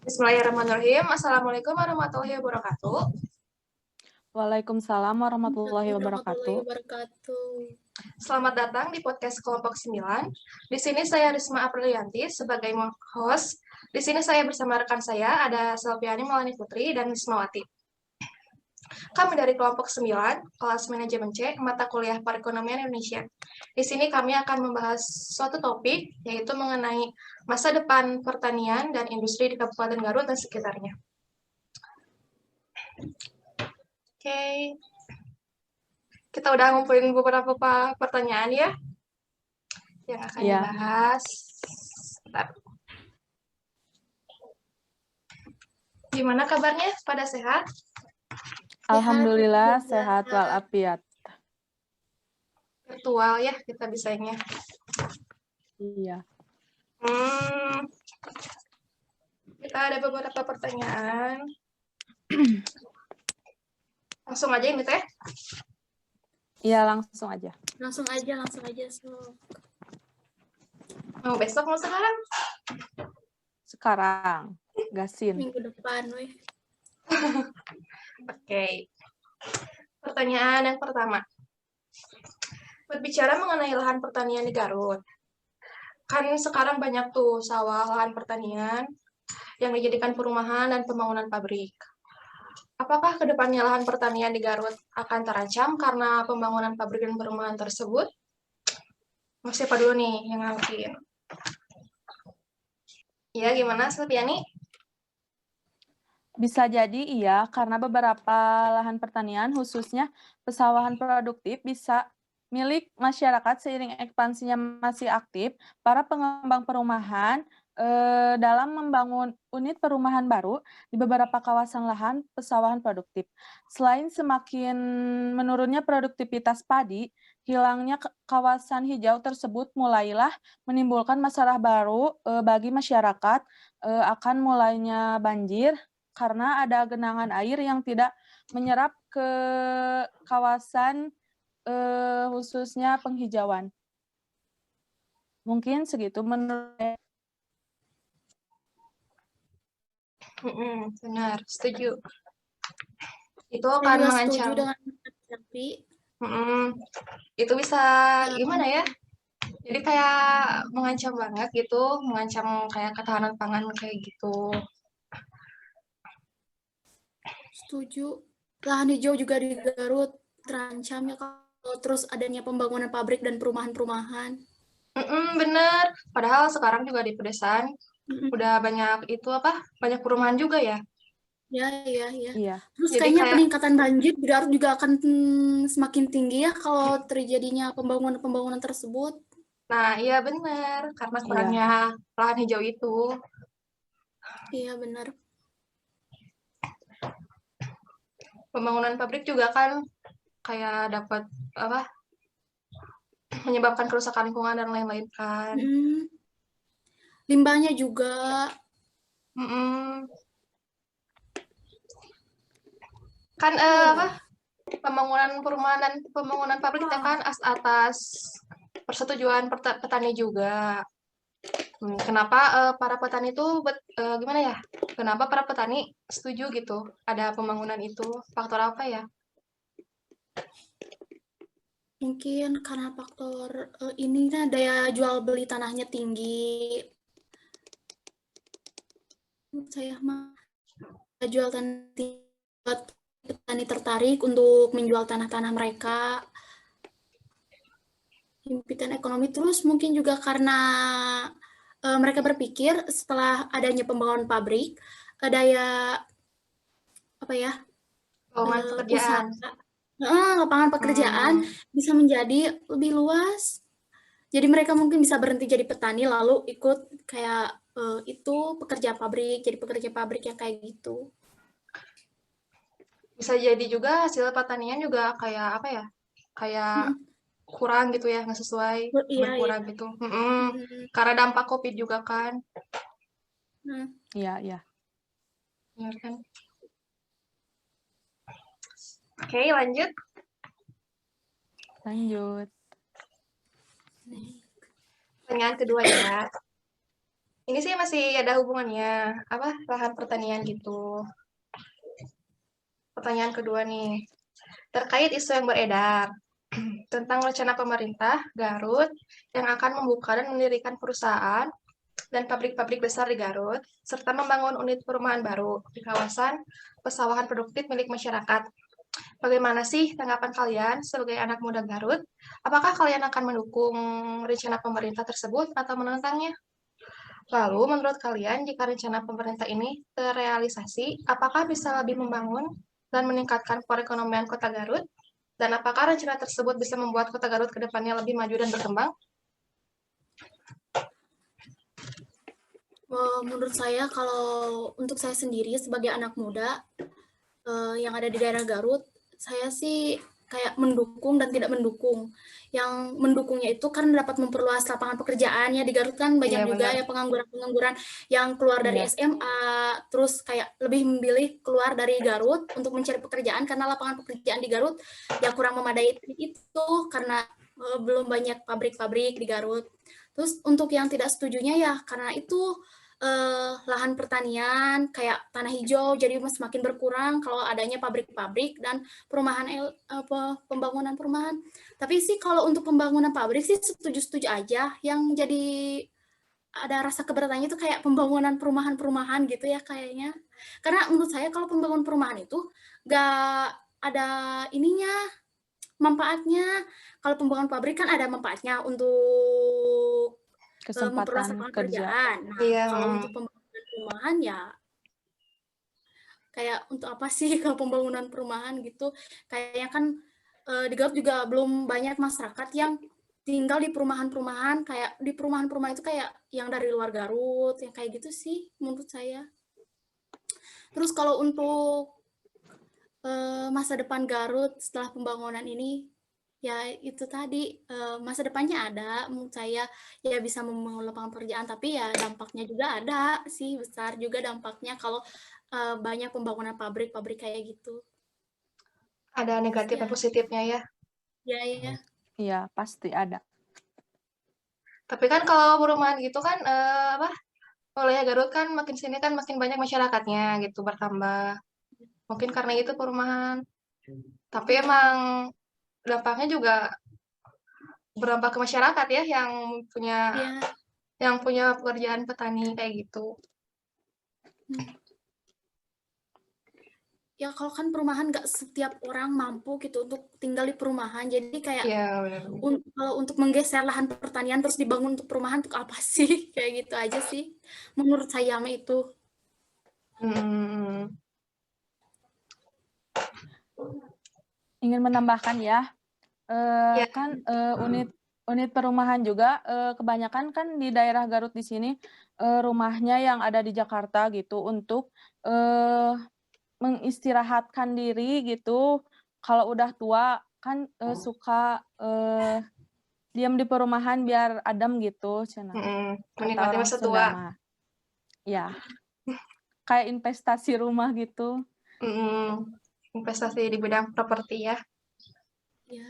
Bismillahirrahmanirrahim. Assalamualaikum warahmatullahi wabarakatuh. Waalaikumsalam warahmatullahi Warahmatullahi wabarakatuh. wabarakatuh. Selamat datang di podcast kelompok 9. Di sini saya Risma Aprilianti sebagai host. Di sini saya bersama rekan saya ada Selviani Maulani Putri dan Wismawati. Kami dari kelompok 9, kelas manajemen C, mata kuliah Perekonomian Indonesia. Di sini kami akan membahas suatu topik, yaitu mengenai masa depan pertanian dan industri di Kabupaten Garut dan sekitarnya. Oke. Kita udah ngumpulin beberapa pertanyaan ya yang akan dibahas. Bentar. Gimana kabarnya? Pada sehat? Alhamdulillah sehat walafiat. Virtual ya kita bisanya. Iya. Kita ada beberapa pertanyaan. Langsung aja ini teh. Iya, langsung aja. Langsung aja. So. Mau besok mau sekarang? Sekarang, gasin. Minggu depan, weh. Oke. Pertanyaan yang pertama. Berbicara mengenai lahan pertanian di Garut. Kan sekarang banyak tuh sawah lahan pertanian yang dijadikan perumahan dan pembangunan pabrik. Apakah kedepannya lahan pertanian di Garut akan terancam karena pembangunan pabrik dan perumahan tersebut? Mas siapa dulu nih yang ngangkin? Ya, gimana Silviani? Bisa jadi iya, karena beberapa lahan pertanian, khususnya pesawahan produktif, bisa milik masyarakat seiring ekspansinya masih aktif. Para pengembang perumahan dalam membangun unit perumahan baru di beberapa kawasan lahan pesawahan produktif. Selain semakin menurunnya produktivitas padi, hilangnya kawasan hijau tersebut mulailah menimbulkan masalah baru bagi masyarakat, akan mulainya banjir, karena ada genangan air yang tidak menyerap ke kawasan khususnya penghijauan. Mungkin segitu menurut saya. Benar, setuju. Itu akan mengancam. Setuju dengan tapi itu bisa gimana ya? Jadi kayak mengancam banget gitu, mengancam kayak ketahanan pangan kayak gitu. setuju. Lahan hijau juga di Garut terancam ya kalau terus adanya pembangunan pabrik dan perumahan-perumahan. Bener. Padahal sekarang juga di pedesaan udah banyak itu banyak perumahan juga ya. Iya. Terus Jadi kayaknya kayak peningkatan banjir di Garut juga akan semakin tinggi ya kalau terjadinya pembangunan tersebut. Nah, iya bener. Karena kurangnya lahan hijau itu. Iya, benar. Pembangunan pabrik juga kan kayak dapat menyebabkan kerusakan lingkungan dan lain-lain kan. Limbahnya juga. Kan pembangunan perumahan dan pembangunan pabrik itu kan atas persetujuan petani juga. Kenapa para petani itu gimana ya? Kenapa para petani setuju gitu ada pembangunan itu? Faktor apa ya? Mungkin karena faktor ini kan daya jual beli tanahnya tinggi. Saya mah jual tanah buat petani tertarik untuk menjual tanah-tanah mereka. Himpitan ekonomi terus mungkin juga karena mereka berpikir setelah adanya pembangunan pabrik, daya Lowongan pekerjaan. Lapangan pekerjaan bisa menjadi lebih luas. Jadi mereka mungkin bisa berhenti jadi petani lalu ikut kayak itu jadi pekerja pabrik yang kayak gitu. Bisa jadi juga hasil pertanian juga kayak kayak kurang gitu ya, nggak sesuai, berkurang gitu. Karena dampak COVID juga kan. Iya. Benar kan? Oke, lanjut. Pertanyaan kedua ya. Ini sih masih ada hubungannya, apa, lahan pertanian gitu. Pertanyaan kedua nih, terkait isu yang beredar tentang rencana pemerintah Garut yang akan membuka dan mendirikan perusahaan dan pabrik-pabrik besar di Garut, serta membangun unit perumahan baru di kawasan pesawahan produktif milik masyarakat. Bagaimana sih tanggapan kalian sebagai anak muda Garut? Apakah kalian akan mendukung rencana pemerintah tersebut atau menentangnya? Lalu, menurut kalian, jika rencana pemerintah ini terrealisasi, apakah bisa lebih membangun dan meningkatkan perekonomian Kota Garut? Dan apakah rencana tersebut bisa membuat Kota Garut ke depannya lebih maju dan berkembang? Menurut saya kalau untuk saya sendiri sebagai anak muda yang ada di daerah Garut, saya sih kayak mendukung dan tidak mendukung. Yang mendukungnya itu karena dapat memperluas lapangan pekerjaannya di Garut kan Iya, banyak juga benar. ya pengangguran-pengangguran yang keluar dari Iya. SMA, terus kayak lebih memilih keluar dari Garut untuk mencari pekerjaan karena lapangan pekerjaan di Garut ya kurang memadai itu karena belum banyak pabrik-pabrik di Garut. Terus untuk yang tidak setujunya ya karena itu lahan pertanian kayak tanah hijau jadi semakin berkurang kalau adanya pabrik-pabrik dan pembangunan perumahan. Tapi sih kalau untuk pembangunan pabrik sih setuju-setuju aja. Yang jadi ada rasa keberatannya itu kayak pembangunan perumahan-perumahan gitu ya kayaknya. Karena menurut saya kalau pembangunan perumahan itu nggak ada ininya manfaatnya. Kalau pembangunan pabrik kan ada manfaatnya untuk memperluas Kesempatan lapangan kerja. pekerjaan. Nah, Iya, kalau untuk pembangunan perumahan ya kayak untuk apa sih kalau pembangunan perumahan gitu? Kayaknya kan di Garut juga belum banyak masyarakat yang tinggal di perumahan-perumahan kayak di perumahan-perumahan itu kayak yang dari luar Garut, yang kayak gitu sih menurut saya. Terus kalau untuk masa depan Garut setelah pembangunan ini ya itu tadi masa depannya ada menurut saya ya bisa membangun lapangan pekerjaan tapi ya dampaknya juga ada sih besar juga dampaknya kalau banyak pembangunan pabrik-pabrik kayak gitu. ada negatif Pasti dan ada. positifnya ya. Ya, ya. Iya, pasti ada. Tapi kan kalau perumahan gitu kan, apa, wilayah Garut kan makin sini kan makin banyak masyarakatnya gitu bertambah. Mungkin karena itu perumahan. Tapi emang dampaknya juga berdampak ke masyarakat ya punya Ya. yang punya pekerjaan petani kayak gitu. Ya kalau kan perumahan nggak setiap orang mampu gitu untuk tinggal di perumahan. Jadi kayak Iya, benar. kalau untuk menggeser lahan pertanian terus dibangun untuk perumahan untuk apa sih? Kayak gitu aja sih. Menurut saya mah itu. Hmm, Ingin menambahkan ya, ya, kan unit perumahan juga kebanyakan kan di daerah Garut di sini rumahnya yang ada di Jakarta gitu untuk mengistirahatkan diri gitu. Kalau udah tua kan suka diam di perumahan biar adem gitu, cenah. Kata menikmati orang masa Sunda tua. mah. Ya, kayak investasi rumah gitu. Investasi di bidang properti ya. Ya.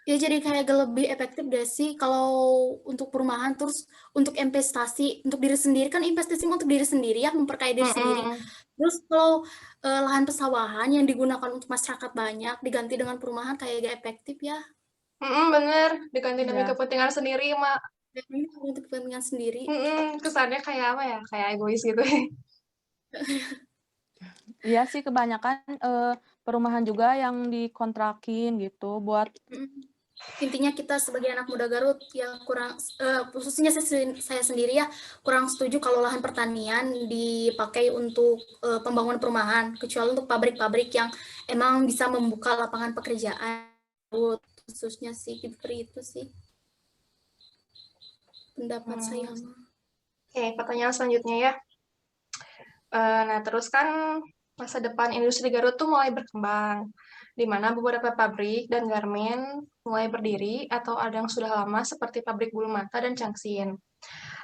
Ya jadi kayak lebih efektif deh sih kalau untuk perumahan terus untuk investasi untuk diri sendiri kan investasi untuk diri sendiri ya memperkaya diri sendiri. Mm-mm. Terus kalau lahan pesawahan yang digunakan untuk masyarakat banyak diganti dengan perumahan kayak gak efektif ya. Bener, diganti demi Ya. kepentingan sendiri, Mak. Untuk kepentingan sendiri. Kesannya kayak apa ya? Kayak egois gitu. Iya sih kebanyakan perumahan juga yang dikontrakin gitu buat Intinya kita sebagai anak muda Garut ya kurang khususnya saya sendiri ya kurang setuju kalau lahan pertanian dipakai untuk pembangunan perumahan kecuali untuk pabrik-pabrik yang emang bisa membuka lapangan pekerjaan khususnya sih seperti itu sih pendapat saya mah. Oke, pertanyaan selanjutnya ya. Nah, terus kan masa depan industri Garut tuh mulai berkembang, di mana beberapa pabrik dan garmen mulai berdiri atau ada yang sudah lama seperti pabrik bulu mata dan Cangsin.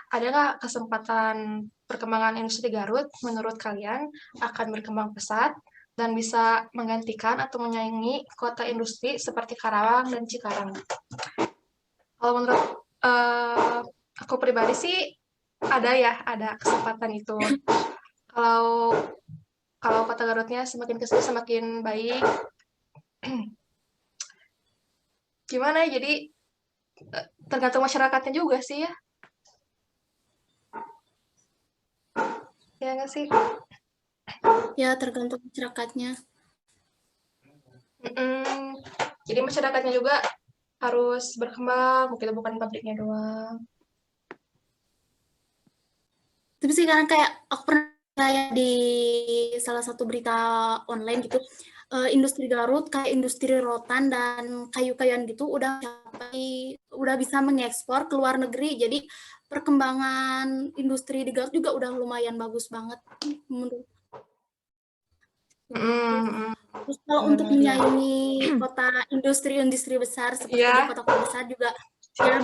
Ada nggak kesempatan perkembangan industri Garut menurut kalian akan berkembang pesat dan bisa menggantikan atau menyaingi kota industri seperti Karawang dan Cikarang? Kalau menurut aku pribadi sih ada kesempatan itu. Kalau kalau kota Garutnya semakin kesini semakin baik. Gimana ya? Jadi tergantung masyarakatnya juga sih ya. Ya nggak sih? Ya, tergantung masyarakatnya. Jadi masyarakatnya juga harus berkembang, mungkin bukan pabriknya doang. Tapi sekarang kayak aku pernah kayak di salah satu berita online gitu, industri Garut kayak industri rotan dan kayu-kayuan gitu udah bisa mengekspor ke luar negeri. Jadi perkembangan industri di Garut juga udah lumayan bagus banget menurut. Terus kalau untuk Benar-benar. menyaingi kota industri-industri besar seperti di Iya. kota-kota besar juga ya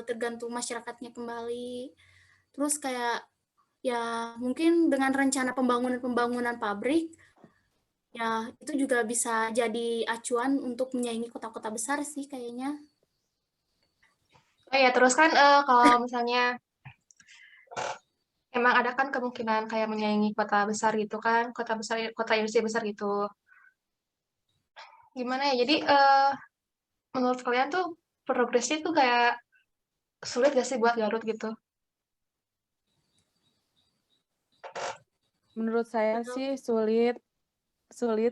tergantung masyarakatnya kembali. Terus kayak ya mungkin dengan rencana pembangunan pabrik ya itu juga bisa jadi acuan untuk menyaingi kota-kota besar sih kayaknya. Oh ya, terus kan kalau misalnya emang ada kan kemungkinan kayak menyaingi kota besar gitu kan, kota besar, kota industri besar gitu. Gimana ya? Jadi menurut kalian tuh progresnya tuh kayak sulit gak sih buat Garut gitu? Menurut saya sih sulit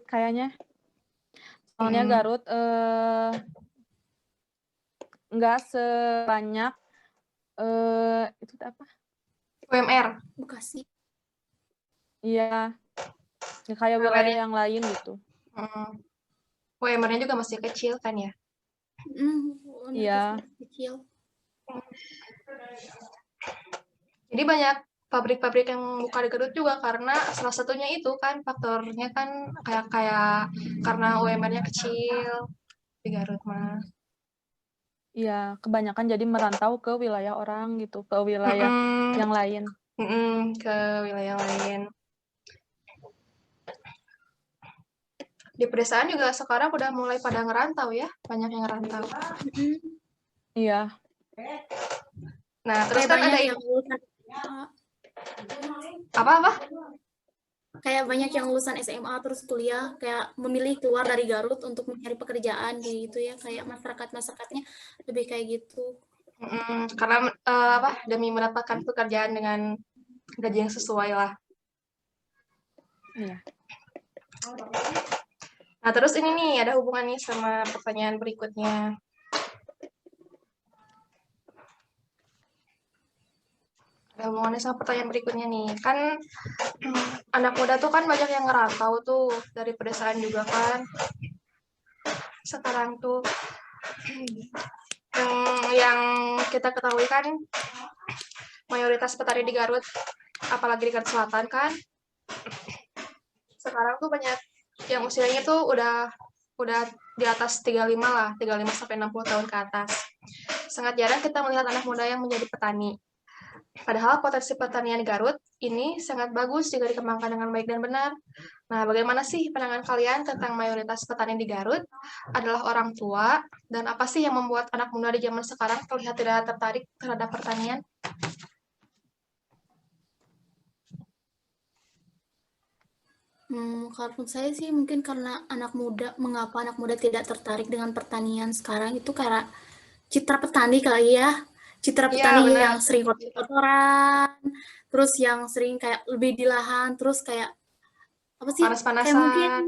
kayaknya. Soalnya Hmm. Garut nggak sebanyak itu apa? UMR. Bekasi. Iya, nggak kayak wilayah UMR-nya yang lain gitu. UMR-nya juga masih kecil kan ya? Iya. Kecil. Jadi banyak pabrik-pabrik yang buka di Garut juga karena salah satunya itu kan faktornya kan kayak karena UMR-nya kecil di Garut mah. Iya, kebanyakan jadi merantau ke wilayah orang gitu, ke wilayah Mm-mm. yang lain. Ke wilayah lain. Di pedesaan juga sekarang udah mulai pada ngerantau ya, banyak yang ngerantau. Iya, Nah, terus Kayak kan ada banyak yang lulusan apa-apa? kayak banyak yang lulusan SMA terus kuliah kayak memilih keluar dari Garut untuk mencari pekerjaan gitu ya, kayak masyarakatnya lebih kayak gitu. Karena apa? Demi mendapatkan pekerjaan dengan gaji yang sesuai lah. iya. Nah, terus ini nih ada hubungannya sama pertanyaan berikutnya. Ada hubungannya sama pertanyaan berikutnya nih. Kan anak muda tuh kan banyak yang ngerantau tuh dari pedesaan juga kan. Sekarang tuh yang kita ketahui kan mayoritas petani di Garut, apalagi di Garut Selatan kan, sekarang tuh banyak yang usianya tuh udah di atas 35 lah, 35 sampai 60 tahun ke atas. Sangat jarang kita melihat anak muda yang menjadi petani. Padahal potensi pertanian di Garut ini sangat bagus jika dikembangkan dengan baik dan benar. Nah, bagaimana sih pandangan kalian tentang mayoritas petani di Garut adalah orang tua, dan apa sih yang membuat anak muda di zaman sekarang terlihat tidak tertarik terhadap pertanian? Kalau menurut saya sih mungkin karena mengapa anak muda tidak tertarik dengan pertanian sekarang itu karena citra petani kali ya. Citra Iya, petani benar. yang sering kotor-kotoran, terus yang sering kayak lebih di lahan, terus kayak apa sih? Kayak mungkin Panas-panasan.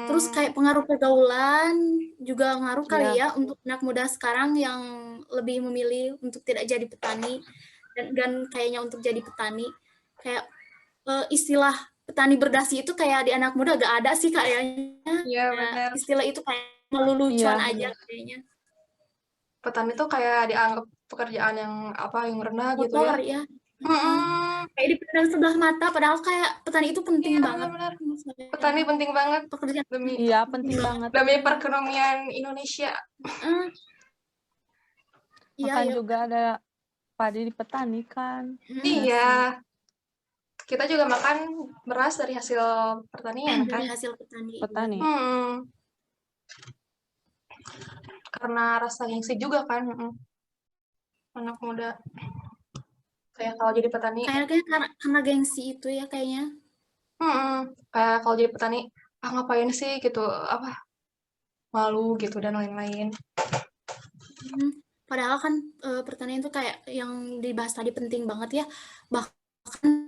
terus Hmm, kayak pengaruh pergaulan juga ngaruh kali Iya. ya untuk anak muda sekarang yang lebih memilih untuk tidak jadi petani dan kayaknya untuk jadi petani kayak istilah petani berdasi itu kayak di anak muda gak ada sih kayaknya. iya Kayak benar. istilah itu kayak lelucuan Iya, aja benar. kayaknya. Petani tuh kayak dianggap pekerjaan yang apa yang rendah gitu ya. Kotor ya. Kayak dipandang sebelah mata padahal kayak petani itu penting Iya banget. benar-benar. Maksudnya, Petani penting banget pekerjaan demi Iya, penting penting banget. banget. demi perekonomian Indonesia. Eh, iya Makan ya. juga ada padi di petani kan. Iya. kita juga makan beras dari hasil pertanian kan? Dari hasil petani. Petani. Karena rasa gengsi juga kan, anak muda. Kayak kalau jadi petani, Kayaknya karena gengsi itu ya kayaknya. kayak kalau jadi petani, ngapain sih gitu, apa, malu gitu dan lain-lain. Padahal kan pertanian itu kayak yang dibahas tadi penting banget ya. Bahkan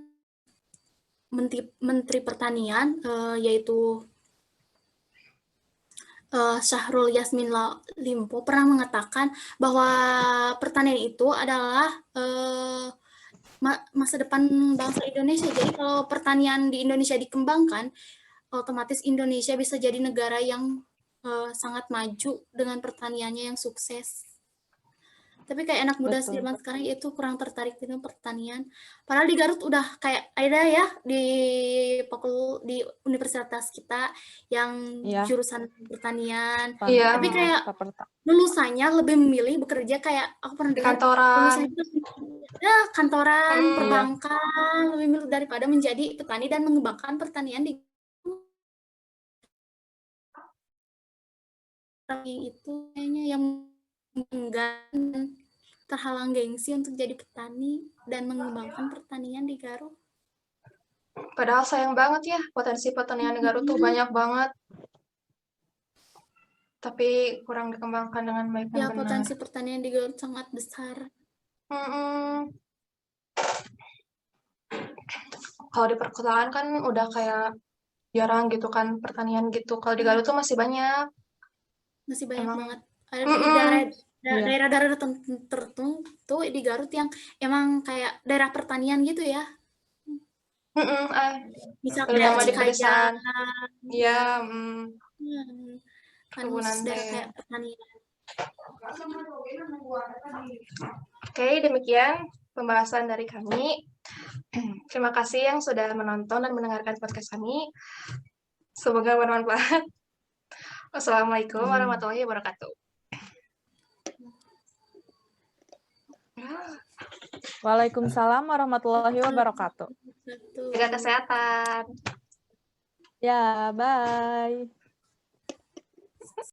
Menteri Pertanian yaitu Syahrul Yassin Limpo pernah mengatakan bahwa pertanian itu adalah masa depan bangsa Indonesia. Jadi kalau pertanian di Indonesia dikembangkan, otomatis Indonesia bisa jadi negara yang sangat maju dengan pertaniannya yang sukses. Tapi kayak anak muda Betul. zaman sekarang itu kurang tertarik dengan pertanian. Padahal di Garut udah kayak ada ya di universitas kita yang Iya. jurusan pertanian. Iya. Tapi kayak lulusannya lebih memilih bekerja kayak aku pernah dengar Kantoran. lulusannya kantoran, perbankan, lebih memilih daripada menjadi petani dan mengembangkan pertanian di itu kayaknya yang enggan terhalang gengsi untuk jadi petani dan mengembangkan pertanian di Garut. Padahal sayang banget ya, potensi pertanian di Garut tuh banyak banget. Tapi kurang dikembangkan dengan baik dan Ya, benar. potensi pertanian di Garut sangat besar. Kalau di perkotaan kan udah kayak jarang gitu kan pertanian gitu. Kalau di Garut tuh masih banyak. Masih banyak Emang. banget. Ada di daerah-daerah tertentu di Garut yang emang kayak daerah pertanian gitu ya. Bisa kayak Nama di pedesaan. Iya. Kan Kebunan daerah teh. kayak pertanian. Oke, demikian pembahasan dari kami. Terima kasih yang sudah menonton dan mendengarkan podcast kami. Semoga bermanfaat. Wassalamualaikum warahmatullahi wabarakatuh. Waalaikumsalam warahmatullahi wabarakatuh. Jaga kesehatan. Ya, bye.